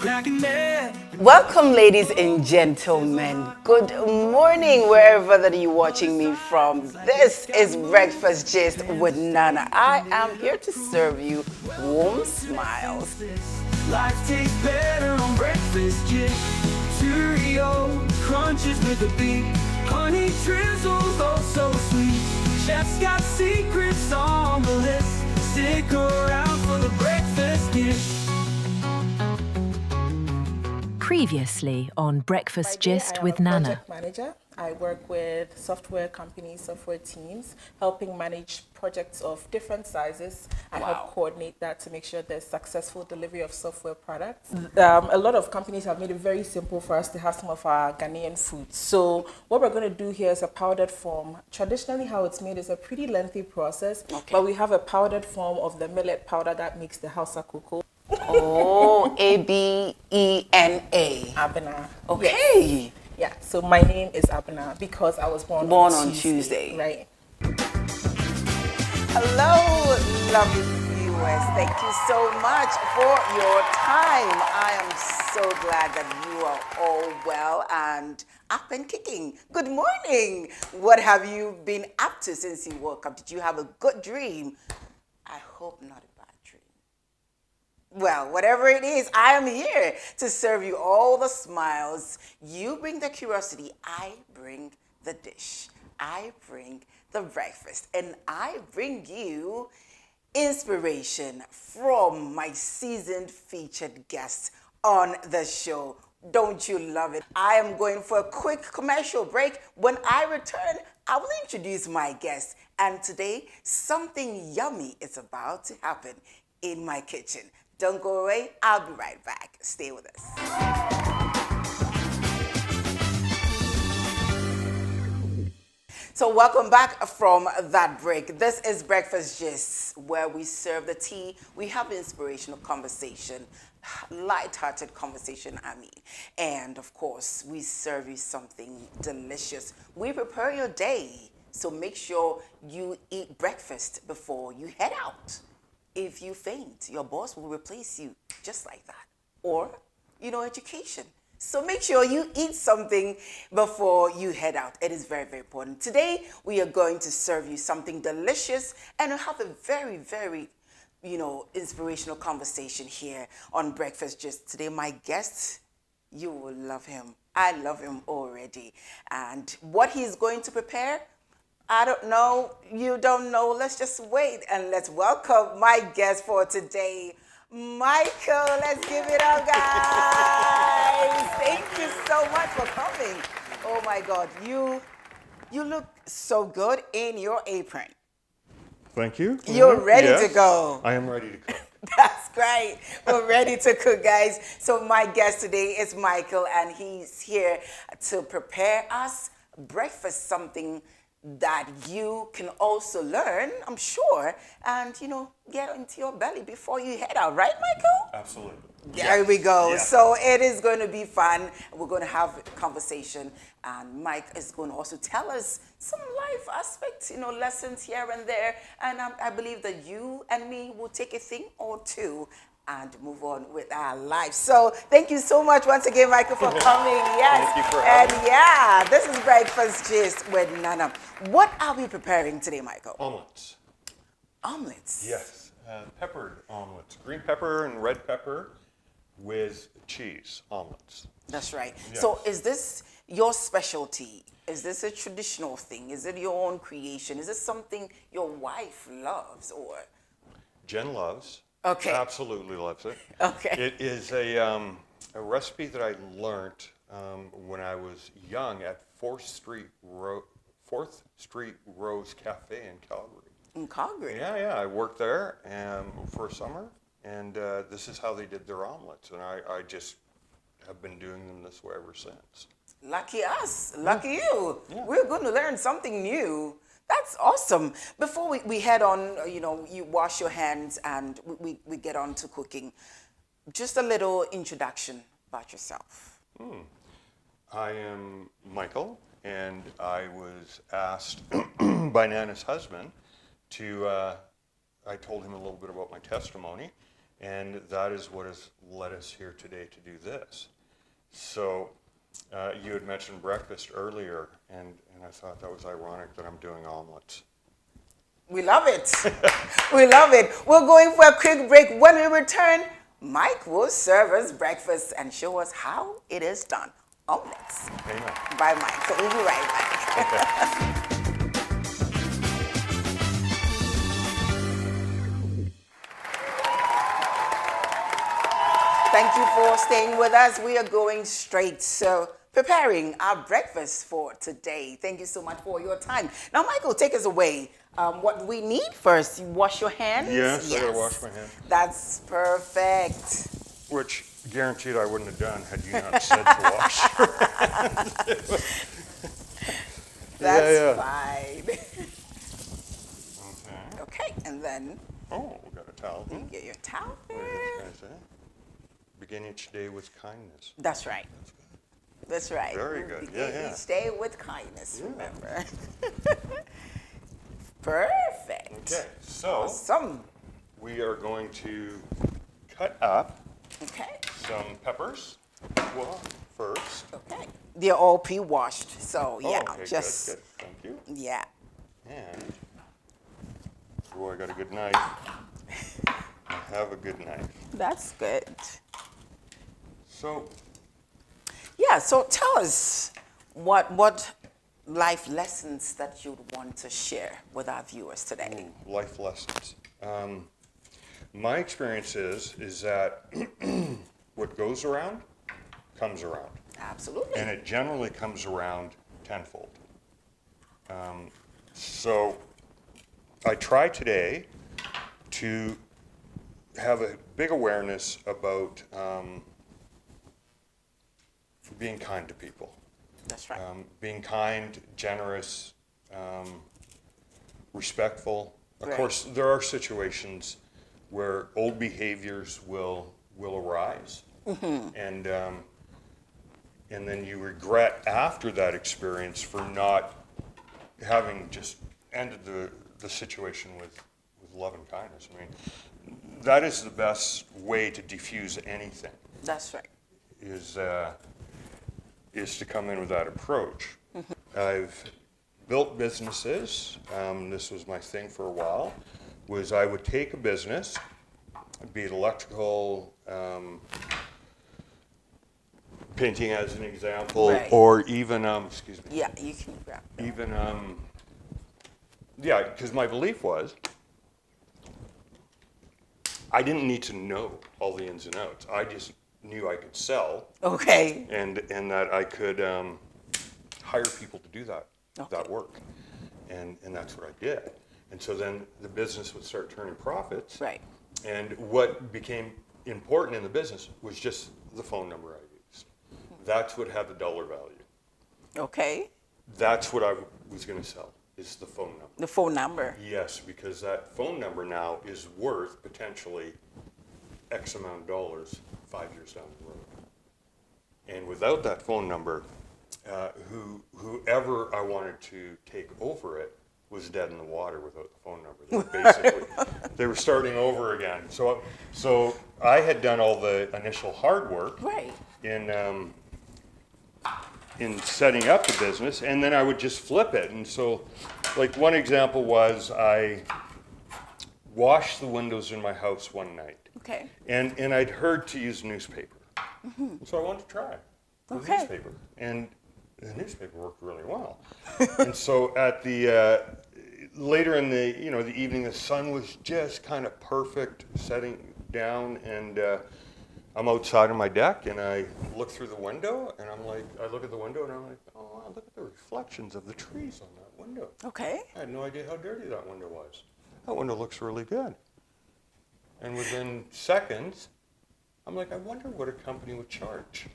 Welcome, ladies and gentlemen. Good morning, wherever that you're watching me from. This is Breakfast Gist with Nana. I am here to serve you warm smiles. Life tastes better on breakfast gist. Cheerio crunches with a beat. Honey drizzles, oh so sweet. Chef's got secrets on the list. Stick around for the breakfast gist. Previously on Breakfast Gist with I am a Nana. project manager. I work with software companies, software teams, helping manage projects of different sizes and help coordinate that to make sure there's successful delivery of software products. A lot of companies have made it very simple for us to have some of our Ghanaian foods. So what we're going to do here is a powdered form. Traditionally, how it's made is a pretty lengthy process, but we have a powdered form of the millet powder that makes the Hausa cocoa. Oh, Abena. Abena. Okay. Yes. Yeah, so my name is Abena because I was born on Tuesday. Right. Hello, lovely viewers. Thank you so much for your time. I am so glad that you are all well and up and kicking. Good morning. What have you been up to since you woke up? Did you have a good dream? I hope not a bad dream. Well, whatever it is, I am here to serve you all the smiles. You bring the curiosity, I bring the dish. I bring the breakfast, and I bring you inspiration from my seasoned featured guests on the show. Don't you love it? I am going for a quick commercial break. When I return, I will introduce my guests. And today, something yummy is about to happen in my kitchen. Don't go away. I'll be right back. Stay with us. So welcome back from that break. This is Breakfast Gist, where we serve the tea. We have inspirational conversation, light-hearted conversation, And of course, we serve you something delicious. We prepare your day. So make sure you eat breakfast before you head out. If you faint, your boss will replace you just like that. Or, education. So make sure you eat something before you head out. It is very, very important. Today, we are going to serve you something delicious and have a very, very, inspirational conversation here on Breakfast Gist. Today, my guest, you will love him. I love him already. And what he's going to prepare, I don't know. You don't know. Let's just wait and let's welcome my guest for today, Michael. Let's give it up, guys. Thank you so much for coming. Oh my God, you look so good in your apron. Thank you. You're ready to go. I am ready to cook. That's great. We're ready to cook, guys. So my guest today is Michael, and he's here to prepare us breakfast, something that you can also learn, I'm sure, and get into your belly before you head out, right, Michael? Absolutely. There we go. Yes. So it is going to be fun. We're going to have a conversation, and Mike is going to also tell us some life aspects, lessons here and there. And I believe that you and me will take a thing or two and move on with our lives. So thank you so much once again, Michael, for coming. Yes. Thank you for having me. Yeah, this is Breakfast Gist with Nana. What are we preparing today, Michael? Omelets. Omelets. Yes. Peppered omelets. Green pepper and red pepper with cheese omelets. That's right. Yes. So is this your specialty? Is this a traditional thing? Is it your own creation? Is this something your wife loves or? Jen loves. Okay. Absolutely loves it. Okay. It is a recipe that I learned when I was young at 4th Street Rose Cafe in Calgary. In Calgary? Yeah. I worked there for a summer, and this is how they did their omelets, and I just have been doing them this way ever since. Lucky us. Lucky you. Yeah. We're going to learn something new. That's awesome. Before we head on, you wash your hands and we get on to cooking. Just a little introduction about yourself. I am Michael, and I was asked by Nana's husband to, I told him a little bit about my testimony, And that is what has led us here today to do this. So you had mentioned breakfast earlier, and I thought that was ironic that I'm doing omelets. We love it. We love it. We're going for a quick break. When we return, Mike will serve us breakfast and show us how it is done. Omelets. Amen. By Mike. So we'll be right back. Thank you for staying with us. We are going straight. So preparing our breakfast for today. Thank you so much for your time. Now, Michael, take us away. What do we need first? You wash your hands? Yes, I gotta wash my hands. That's perfect. Which, guaranteed I wouldn't have done had you not said to wash your hands. That's fine. Okay. Okay, and then Oh, we got a towel. you get your towel What there. did this guy say? Begin each day with kindness. That's right. That's right. Very good. Begin Yeah. each day with kindness, Yeah. remember. Perfect. Okay, so Awesome. we are going to cut up Okay. some peppers first. Okay. They're all pre-washed, so yeah, Oh, okay, just good. Thank you. yeah. And, oh, I got a good knife. I have a good knife. That's good. So, Yeah. So tell us what life lessons that you'd want to share with our viewers today. life lessons. My experience is that what goes around comes around. Absolutely. And it generally comes around tenfold. So I try today to have a big awareness about being kind to people. That's right. Being kind, generous, respectful. Of Right. course, there are situations where old behaviors will arise, and then you regret after that experience for not having just ended the situation with love and kindness. I mean, that is the best way to diffuse anything. That's right. Is to come in with that approach. I've built businesses. This was my thing for a while. Was I would take a business, be it electrical, painting as an example, Right. or even excuse me, Yeah, you can grab. even yeah, because my belief was I didn't need to know all the ins and outs. I just knew I could sell. Okay. And that I could hire people to do that Okay. work, and that's what I did. And so then the business would start turning profits. Right. And what became important in the business was just the phone number I used. That's what had the dollar value. Okay. That's what I was going to sell, is the phone number. The phone number. Yes, because that phone number now is worth potentially X amount of dollars 5 years down the road. And without that phone number, whoever I wanted to take over it was dead in the water without the phone number. They were basically, they were starting over again. So I had done all the initial hard work Right. in setting up the business, and then I would just flip it. And so, like, one example was I washed the windows in my house one night. Okay. And I'd heard to use newspaper. So I wanted to try the Okay. newspaper. And the newspaper worked really well. And so at the later in the the evening, the sun was just kind of perfect, setting down, and I'm outside on my deck, and I look through the window, and I look at the window, and I'm like, oh wow, look at the reflections of the trees on that window. Okay. I had no idea how dirty that window was. That window looks really good. And within seconds, I'm like, I wonder what a company would charge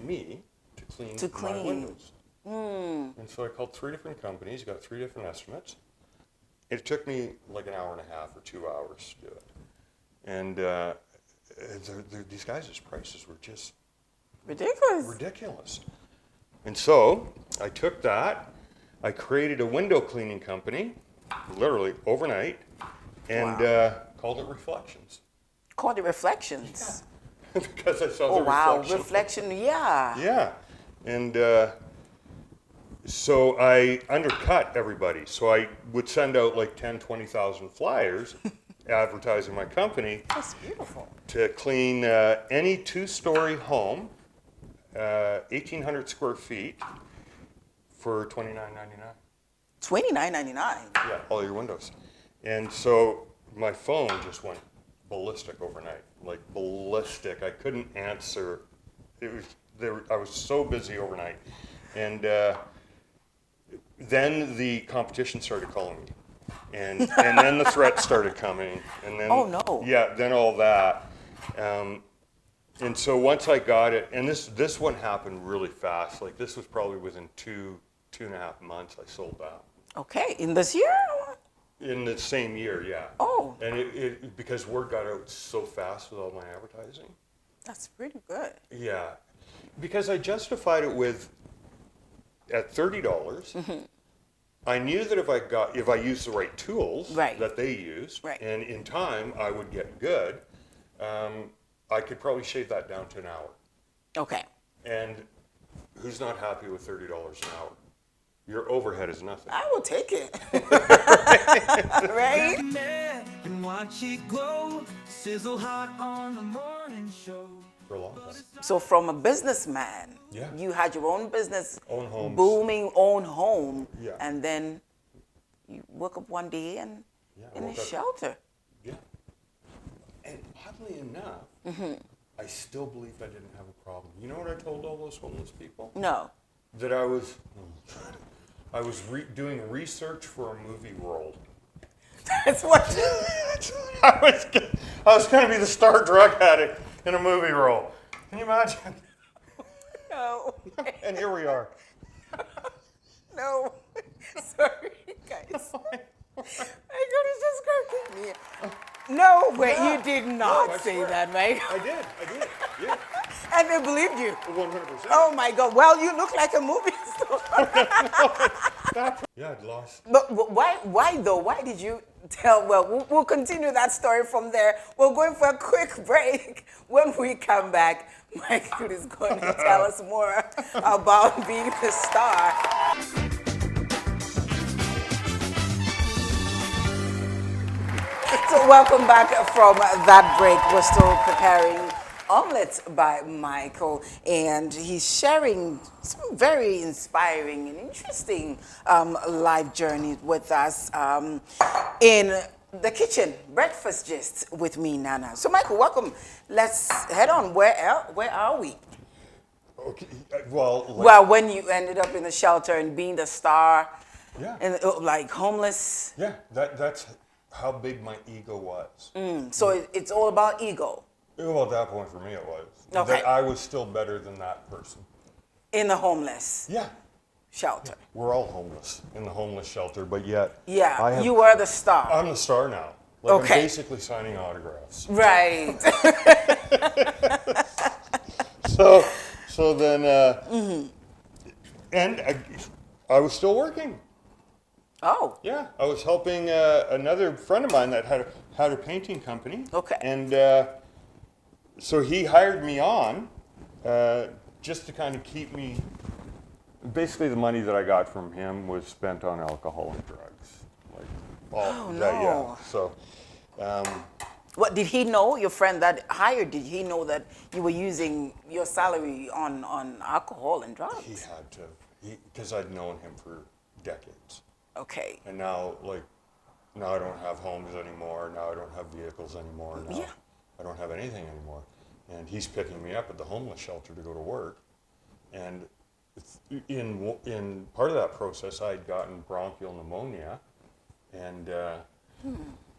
me to clean my windows. And so I called 3 different companies, got 3 different estimates. It took me like an hour and a half or 2 hours to do it. And these guys' prices were just ridiculous. And so I took that, I created a window cleaning company, literally overnight, and called it Reflections. Called it Reflections. Because I saw Oh, the wow. reflection. Reflection, yeah. Yeah. And so I undercut everybody. So I would send out like 10, 20,000 flyers advertising my company That's beautiful. to clean any two-story home, 1,800 square feet for $29.99. $29.99. Yeah, all your windows. And so my phone just went ballistic overnight, like ballistic. I couldn't answer. I was so busy overnight. And then the competition started calling me. And then the threats started coming. And then, Oh, no. Yeah, then all that. And so once I got it, and this one happened really fast. Like this was probably within 2.5 months I sold that. Okay, in this year? In the same year, yeah. Oh. And it because word got out so fast with all my advertising. That's pretty good. Yeah, because I justified it with at $30. I knew that if I used the right tools Right. that they used, Right. and in time I would get good, I could probably shave that down to an hour. Okay. And who's not happy with $30 an hour? Your overhead is nothing. I will take it. Right? And watch it glow, sizzle hot on the morning show. For a long time. So from a businessman, Yeah. you had your own business, Own homes. booming own home, Yeah. and then you woke up one day and Yeah, I in a woke up- shelter. Yeah. And oddly enough, I still believed I didn't have a problem. You know what I told all those homeless people? No. That I was doing research for a movie role. That's what. I was going to be the star drug addict in a movie role. Can you imagine? No. And here we are. No. Sorry, guys. My God, it's just cracking me. No, wait, Yeah. you did No, not I say swear. that, right? I did. Yeah. And they believed you. 100%. Oh my God. Well, you look like a movie star. Yeah, I'd lost. But why though? Why did you tell? Well, we'll continue that story from there. We're going for a quick break. When we come back, Michael is going to tell us more about being the star. So welcome back from that break. We're still preparing omelets by Michael, and he's sharing some very inspiring and interesting life journey with us in the kitchen, breakfast gist with me, Nana. So Michael, welcome. Let's head on. Where are we? Okay. Well, Well, when you ended up in the shelter and being the star, yeah. and like homeless. Yeah, that's how big my ego was. So it's all about ego Well, at that point for me it was. Okay. That I was still better than that person. in the homeless Yeah. shelter. We're all homeless in the homeless shelter, but yet Yeah, you were the star. I'm the star now. Like Okay. I'm basically signing autographs. Right. So then, and I was still working. Oh, Yeah, I was helping another friend of mine that had a painting company. Okay. And so he hired me on just to kind of keep me. Basically, the money that I got from him was spent on alcohol and drugs. Like all that, yeah. no. So. what did he know? Your friend that hired, did he know that you were using your salary on alcohol and He drugs? had to, because I'd known him for decades. Okay. And now I don't have homes anymore. Now I don't have vehicles anymore. Now Yeah. I don't have anything anymore. And he's picking me up at the homeless shelter to go to work. And in part of that process, I had gotten bronchial pneumonia, and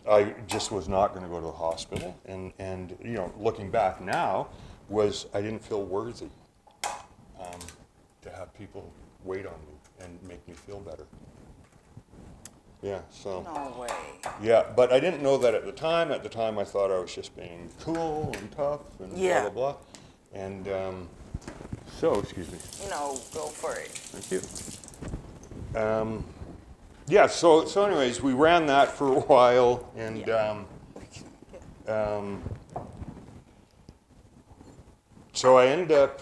I just was not going to go to the hospital. And you know, looking back now, I didn't feel worthy to have people wait on me and make me feel better. Yeah, so. No way. Yeah, but I didn't know that at the time. At the time, I thought I was just being cool and tough and Yeah. blah, blah, blah. And so, excuse me. No, go for it. Thank you. Yeah, so anyways, we ran that for a while, and So I ended up,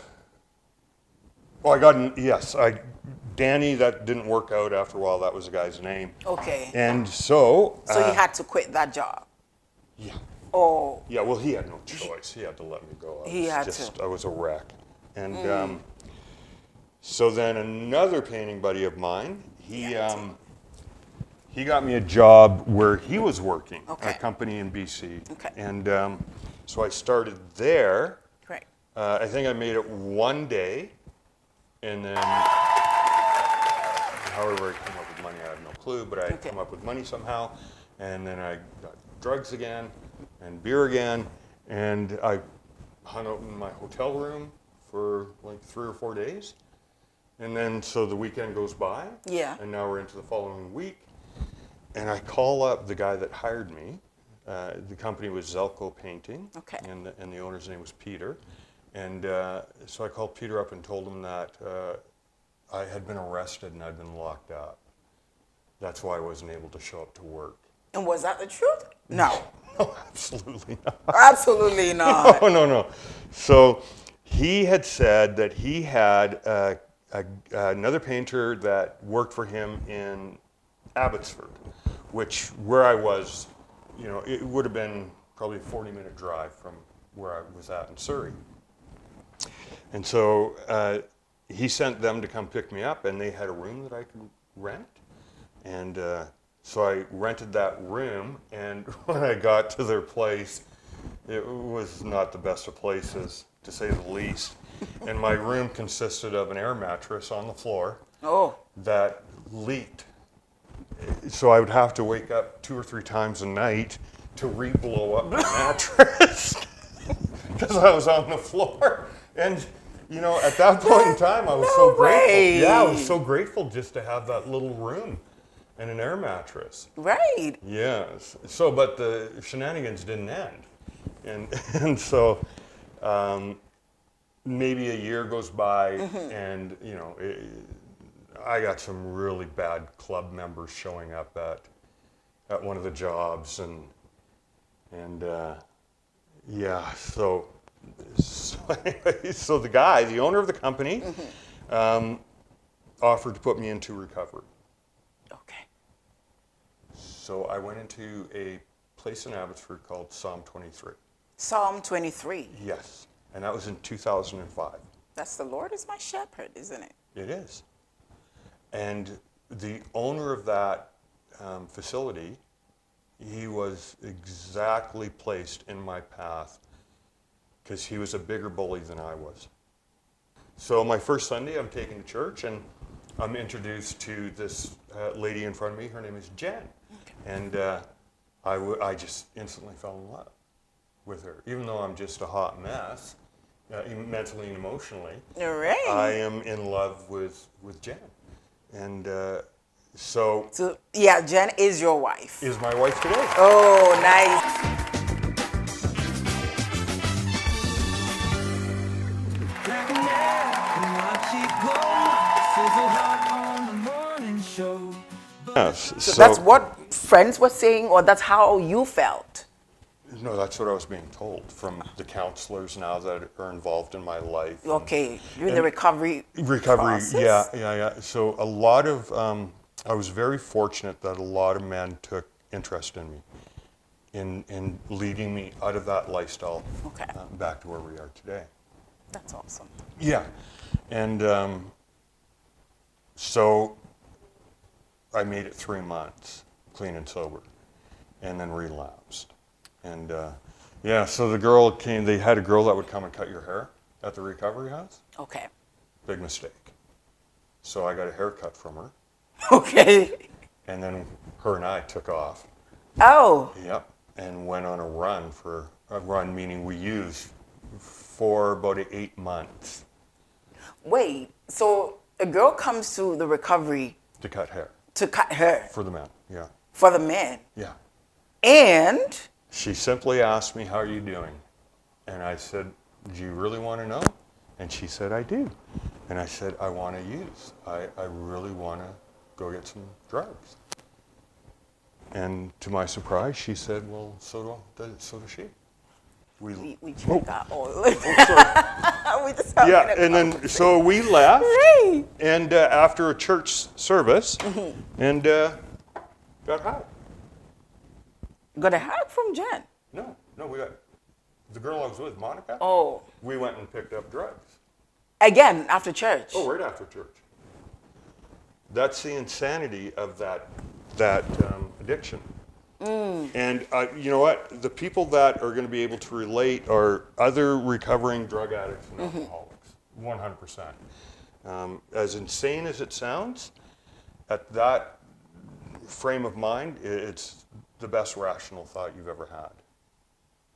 Danny, that didn't work out after a while. That was the guy's name. Okay. And so. So you had to quit that job? Yeah. Oh. Yeah, well, he had no choice. He had to let me go. I was a wreck. And so then another painting buddy of mine, he got me a job where he was working, a company in BC. Okay. And so I started there. Right. I think I made it one day, and then however I come up with money, I have no clue, but I come up with money somehow, and then I got drugs again, and beer again, and I hung out in my hotel room for like 3 or 4 days, and then so the weekend goes by, and now we're into the following week, and I call up the guy that hired me. The company was Zelko Painting, and the owner's name was Peter. And so I called Peter up and told him that I had been arrested and I'd been locked up. That's why I wasn't able to show up to work. And was that the truth? No. No, absolutely not. Absolutely not. No. So he had said that he had another painter that worked for him in Abbotsford, where I was, it would have been probably a 40-minute drive from where I was at in Surrey. And so he sent them to come pick me up, and they had a room that I could rent. And so I rented that room, and when I got to their place, it was not the best of places, to say the least. And my room consisted of an air mattress on the floor that leaked. So I would have to wake up 2 or 3 times a night to re-blow up the mattress because I was on the floor. And at that point in time, I was so grateful. Yeah, I was so grateful just to have that little room and an air mattress. Right. Yes. So, but the shenanigans didn't end, and so maybe a year goes by, and I got some really bad club members showing up at one of the jobs, and so anyway, so the guy, the owner of the company, offered to put me into recovery. Okay. So I went into a place in Abbotsford called Psalm 23. Psalm 23. Yes, and that was in 2005. That's the Lord is my shepherd, isn't it? It is. And the owner of that facility, he was exactly placed in my path because he was a bigger bully than I was. So my first Sunday, I'm taken to church, and I'm introduced to this lady in front of me. Her name is Jen. Okay. And I just instantly fell in love with her. Even though I'm just a hot mess, mentally and emotionally, right. I am in love with Jen. And so Jen is your wife. Is my wife today. Oh, nice. Yes. So that's what friends were saying, or that's how you felt? No, that's what I was being told from the counselors now that are involved in my life. Okay, during the recovery process? Yeah. So a lot of, I was very fortunate that a lot of men took interest in me, in leading me out of that lifestyle back to where we are today. That's awesome. Yeah, and so I made it 3 months, clean and sober, and then relapsed. And so the girl came, they had a girl that would come and cut your hair at the recovery house. Okay. Big mistake. So I got a haircut from her. Okay. And then her and I took off. Oh. Yep. And went on a run meaning we used for about 8 months. Wait, so a girl comes to the recovery to cut hair. To cut hair. For the men, yeah. For the men. Yeah. And? She simply asked me, how are you doing? And I said, do you really want to know? And she said, I do. And I said, I want to use. I really want to go get some drugs. And to my surprise, she said, well, so does she. we check our oil. Sorry. We just having Yeah, a and then conversation. so we left, Right. and after a church service, and got high. Got a hug from Jen. No, we got the girl I was with, Monica. Oh, We went and picked up drugs. again after church. Oh, right after church. That's the insanity of that addiction. And you know what? The people that are going to be able to relate are other recovering drug addicts and alcoholics, 100%. As insane as it sounds, at that frame of mind, it's the best rational thought you've ever had,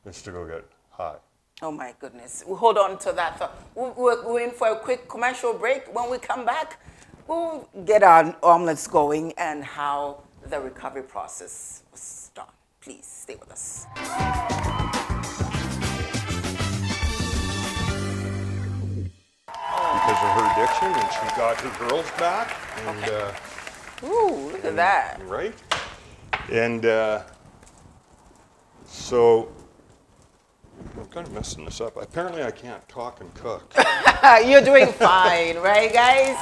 is to go get high. Oh my goodness. We'll hold on to that thought. We're in for a quick commercial break. When we come back, we'll get our omelets going and how the recovery process was done. Please stay with us. Because of her addiction, and she got her girls back, and Ooh, look at that. right, and so I'm kind of messing this up. Apparently, I can't talk and cook. You're doing fine, right, guys?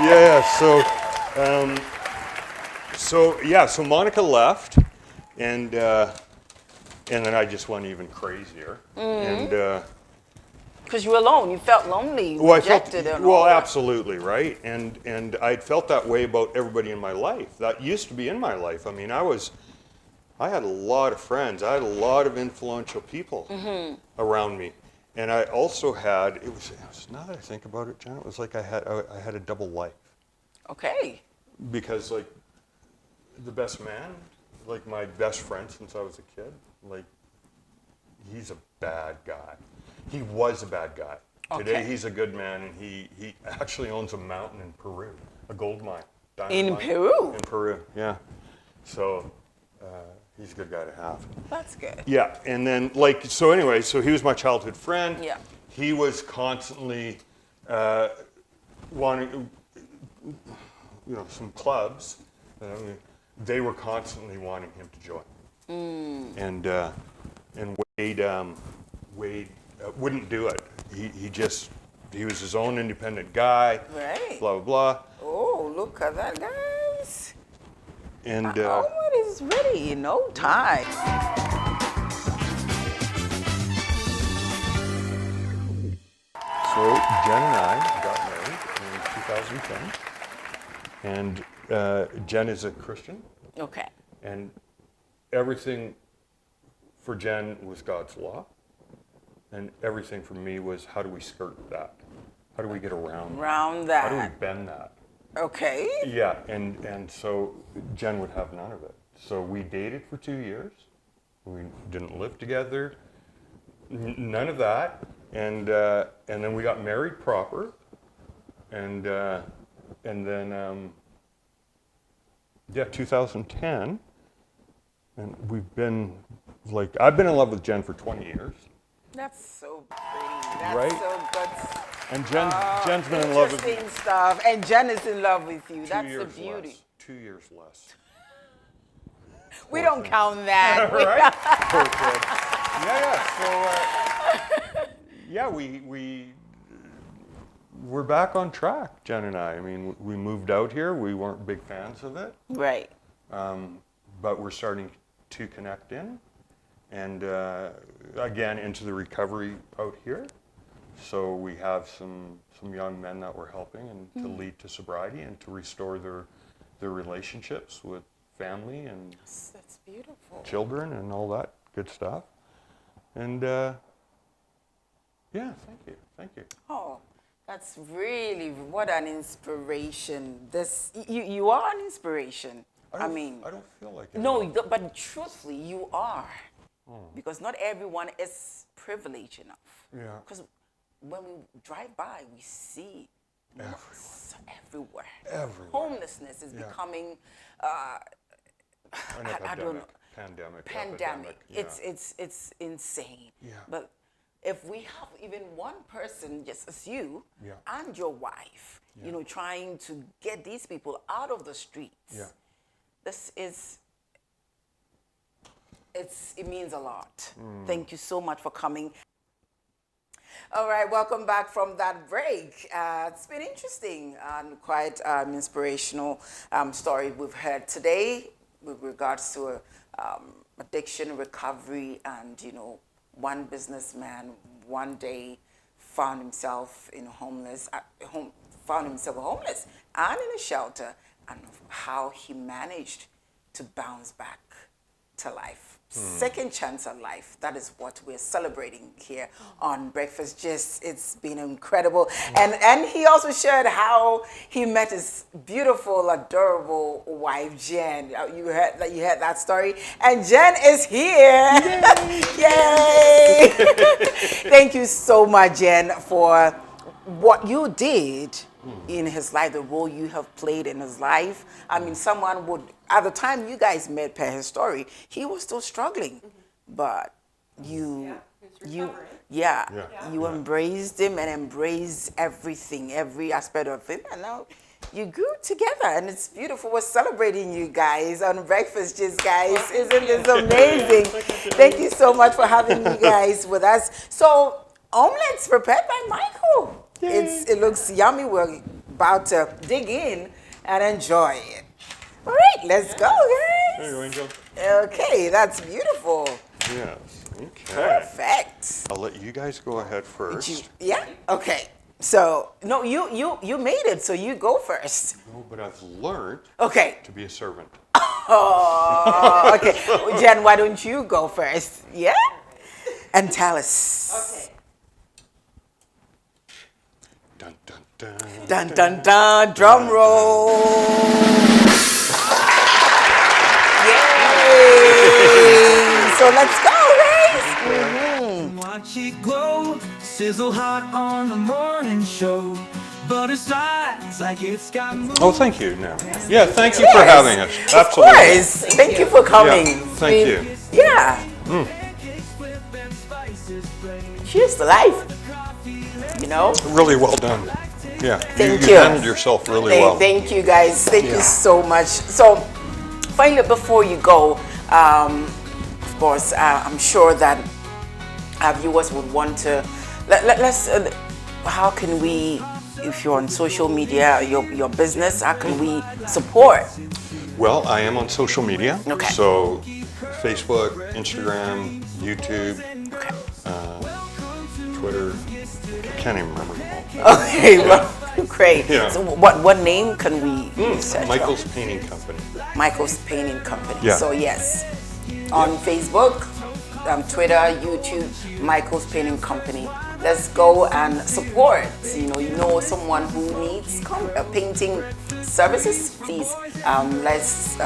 Yeah. So Monica left, and then I just went even crazier, and. Because you were alone. You felt lonely, Well, I felt, rejected, and all well, that. absolutely, right? And I'd felt that way about everybody in my life. That used to be in my life. I mean, I had a lot of friends. I had a lot of influential people around me. And I also had, it was now that I think about it, Jen, it was like I had a double life. Okay. Because like the best man, like my best friend since I was a kid, like he's a bad guy. He was a bad guy. Today Okay. he's a good man, and he actually owns a mountain in Peru, a gold mine. diamond In mine. Peru? In Peru, yeah. So he's a good guy to have. That's good. Yeah, and then so anyway, so he was my childhood friend. Yeah. He was constantly wanting, some clubs. They were constantly wanting him to join. And Wade wouldn't do it. He was his own independent guy. Right. Blah blah blah. Oh, look at that, guys. And Omelet is ready in no time. so Jen and I got married in 2010. And Jen is a Christian, Okay. and everything for Jen was God's law, and everything for me was how do we skirt that? How do we get around that? Around How do we that. bend that? Okay. Yeah, and so Jen would have none of it. So we dated for 2 years. We didn't live together. None of that. And then we got married proper. And then 2010. And we've been I've been in love with Jen for 20 years. That's so pretty. That's Right? so good. And Jen's been in love with me Interesting stuff. And Jen is in love with you. 2 That's the years beauty. less. 2 years less. We don't count that. Right? Poor kid. Yeah. So we're back on track, Jen and I. I mean, we moved out here. We weren't big fans of it, Right. but we're starting to connect in, and again into the recovery out here. So we have some young men that we're helping and to lead to sobriety and to restore their relationships with family and That's beautiful. children and all that good stuff. And yeah, thank you. Oh, that's really, what an inspiration. You are an inspiration. I mean, I don't feel like it. no, but truthfully, you are. Because not everyone is privileged enough. Yeah. Because when we drive by, we see everywhere. Everywhere. Homelessness is Yeah. becoming, An I don't know. Pandemic. Pandemic. Yeah. It's insane. Yeah. But if we have even one person, just as you Yeah. and your wife, trying to get these people out of the streets, Yeah. this is it means a lot. Thank you so much for coming. All right, welcome back from that break. It's been interesting and quite inspirational story we've heard today with regards to addiction recovery, and one businessman one day found himself homeless and in a shelter, and how he managed to bounce back to life. Second chance at life. That is what we're celebrating here on Breakfast Gist. It's been incredible. And he also shared how he met his beautiful, adorable wife, Jen. You heard that story. And Jen is here. Yay! Thank you so much, Jen, for what you did in his life, the role you have played in his life. I mean, someone would, at the time you guys met, per his story, he was still struggling, but you embraced him and embraced everything, every aspect of him, and now you grew together, and it's beautiful. We're celebrating you guys on Breakfast Gist, guys. Isn't this amazing? Thank you so much for having you guys with us. So, omelets prepared by Michael. It looks yummy. We're about to dig in and enjoy it. All right, let's go, guys. There you go, Angel. Okay, that's beautiful. Yes. Okay. Perfect. I'll let you guys go ahead first. Yeah. Okay. So no, you made it. So you go first. No, but I've learned Okay. to be a servant. Oh, okay. Jen, why don't you go first? Yeah. And tell us. Okay. Dun, dun, dun. Dun dun dun. Drum roll. Yay! So let's go, guys. Watch it glow, sizzle hot on the morning show. Butter slides like it's got moves. Oh, thank you. No. Yeah, thank you for having us. Of Absolutely. course. Thank you for coming. Yeah, thank you. Yeah. Cheers to life. Really well done. Yeah. Thank you you. handled yourself really well. Thank you, guys. Thank you so much. So, finally, before you go, of course, I'm sure that our viewers would want to. Let's. How can we, if you're on social media, your business, how can we support? Well, I am on social media. Okay. So, Facebook, Instagram, YouTube, Twitter. I can't even remember them all. Okay, well, great. Yeah. So, what name can we search? Michael's Painting Company. Michael's Painting Company. Yeah. So yes, on Facebook, Twitter, YouTube, Michael's Painting Company. Let's go and support. You know someone who needs painting services. Please, let's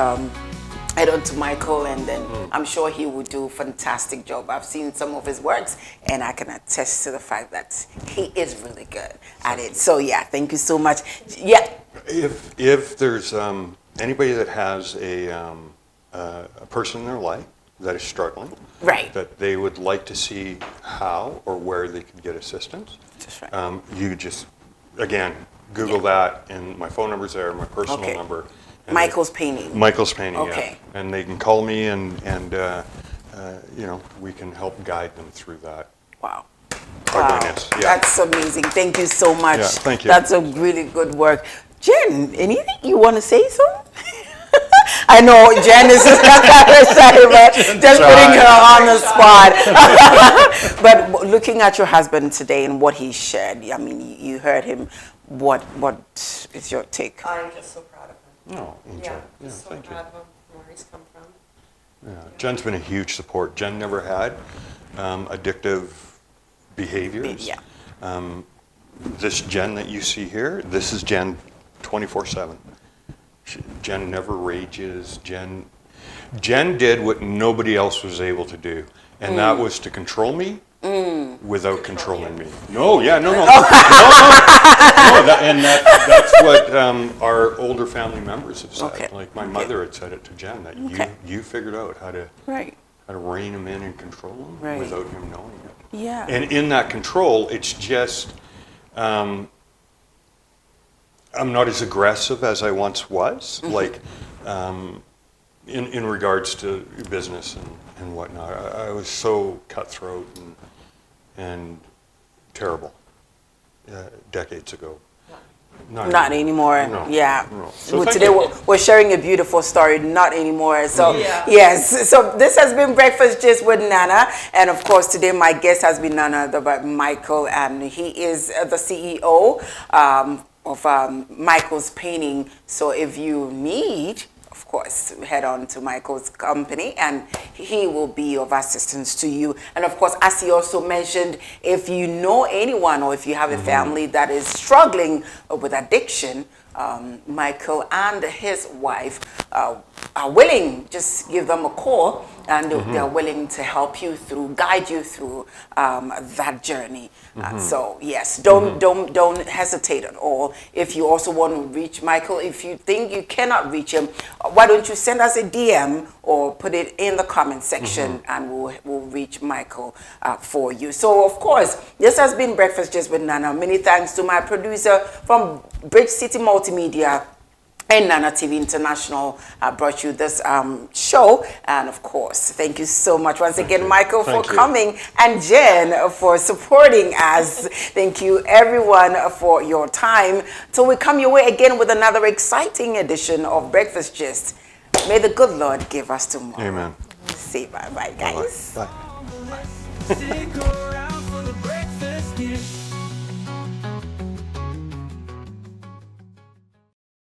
head on to Michael, and then I'm sure he will do a fantastic job. I've seen some of his works, and I can attest to the fact that he is really good at it. So yeah, thank you so much. Yeah. If there's anybody that has a person in their life that is struggling, Right. that they would like to see how or where they could get assistance, That's right. you just, again, Google that, and my phone number's there, my personal Okay. number. and Michael's Painting. Michael's Painting, Okay. yeah. And they can call me, and we can help guide them through that. Wow. Ugliness, yeah. That's amazing. Thank you so much. Yeah, thank you. That's a really good work. Jen, anything you want to say so? I know Jen is just not sorry, but just putting her on the spot. But looking at your husband today and what he shared, I mean, you heard him. What is your take? I'm just so proud of him. Oh, Angel. Yeah, Just so thank you. proud of him, where he's come from. Yeah, Jen's been a huge support. Jen never had addictive behaviors. Yeah. This Jen that you see here, this is Jen 24/7. Jen never rages. Jen did what nobody else was able to do, and that was to control me without controlling me. No, yeah, no. That's what our older family members have said. Okay. Like my mother had said it to Jen, that you figured out how to rein him in and control him without him knowing it. Yeah. And in that control, it's just, I'm not as aggressive as I once was, like in regards to business and whatnot. I was so cutthroat and terrible decades ago. Not anymore. No. Yeah. No. So Well, thank today you. we're sharing a beautiful story. Not anymore. So Yeah. yes. So this has been Breakfast Gist with Nana, and of course today my guest has been none other but Michael, and he is the CEO of Michael's Painting. So if you need, of course, head on to Michael's company and he will be of assistance to you. And of course, as he also mentioned, if you know anyone or if you have a family that is struggling with addiction, Michael and his wife are willing. Just give them a call and they're willing to help you through, guide you through that journey. So yes, don't hesitate at all. If you also want to reach Michael, if you think you cannot reach him, why don't you send us a DM or put it in the comment section and we'll reach Michael for you. So of course, this has been Breakfast Just with Nana. Many thanks to my producer from Bridge City Multimedia and Nana TV International brought you this show. And of course, thank you so much once again, Michael, for coming, and Jen for supporting us. Thank you, everyone, for your time. Till we come your way again with another exciting edition of Breakfast Gist. May the good Lord give us tomorrow. Amen. Say bye-bye, guys. Bye. Stick around.